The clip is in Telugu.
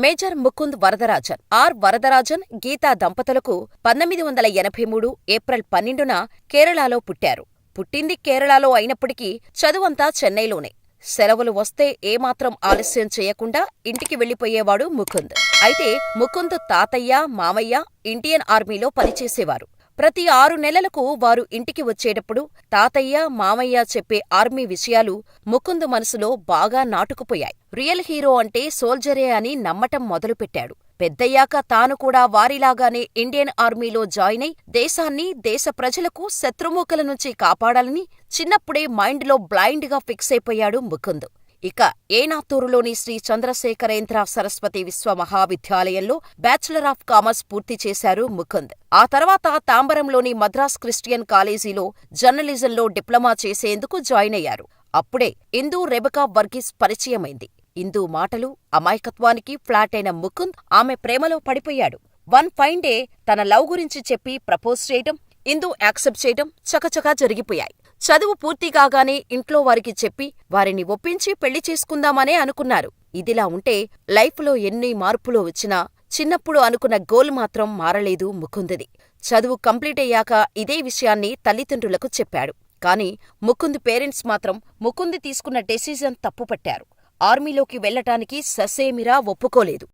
మేజర్ ముకుంద్ వరదరాజన్, వరదరాజన్, గీతా దంపతులకు 1983 ఏప్రిల్ 12న కేరళలో పుట్టారు. పుట్టింది కేరళలో అయినప్పటికీ చదువంతా చెన్నైలోనే. సెలవులు వస్తే ఏమాత్రం ఆలస్యం చేయకుండా ఇంటికి వెళ్లిపోయేవాడు ముకుంద్. అయితే ముకుంద్ తాతయ్య, మామయ్య ఇండియన్ ఆర్మీలో పనిచేసేవారు. ప్రతి 6 నెలలకు వారు ఇంటికి వచ్చేటప్పుడు తాతయ్య, మామయ్య చెప్పే ఆర్మీ విషయాలు ముకుంద్ మనసులో బాగా నాటుకుపోయాయి. రియల్ హీరో అంటే సోల్జరే అని నమ్మటం మొదలుపెట్టాడు. పెద్దయ్యాక తాను కూడా వారిలాగానే ఇండియన్ ఆర్మీలో జాయిన్ అయి దేశాన్ని, దేశ ప్రజలకు శత్రుమూకల నుంచి కాపాడాలని చిన్నప్పుడే మైండ్లో బ్లైండ్ గా ఫిక్స్ అయిపోయాడు ముకుంద్. ఇక ఏనాతూరులోని శ్రీ చంద్రశేఖరేంద్ర సరస్వతి విశ్వ మహావిద్యాలయంలో బ్యాచిలర్ ఆఫ్ కామర్స్ పూర్తి చేశారు ముకుంద్. ఆ తర్వాత తాంబరంలోని మద్రాస్ క్రిస్టియన్ కాలేజీలో జర్నలిజంలో డిప్లొమా చేసేందుకు జాయిన్ అయ్యారు. అప్పుడే ఇందూ రెబెకా వర్గీస్ పరిచయమైంది. ఇందూ మాటలు, అమాయకత్వానికి ఫ్లాట్ అయిన ముకుంద్ ఆమె ప్రేమలో పడిపోయాడు. వన్ ఫైన్ డే తన లవ్ గురించి చెప్పి ప్రపోజ్ చేయటం, ఇందూ యాక్సెప్ట్ చేయటం చకచకా జరిగిపోయాయి. చదువు పూర్తి కాగానే ఇంట్లో వారికి చెప్పి వారిని ఒప్పించి పెళ్లి చేసుకుందామనే అనుకున్నారు. ఇదిలా ఉంటే లైఫ్లో ఎన్ని మార్పులు వచ్చినా చిన్నప్పుడు అనుకున్న గోల్ మాత్రం మారలేదు ముకుంద్ది. చదువు కంప్లీట్ అయ్యాక ఇదే విషయాన్ని తల్లిదండ్రులకు చెప్పాడు. కానీ ముకుంద్ పేరెంట్స్ మాత్రం ముకుంద్ తీసుకున్న డెసిజన్ తప్పుపట్టారు. ఆర్మీలోకి వెళ్లటానికి ససేమిరా ఒప్పుకోలేదు.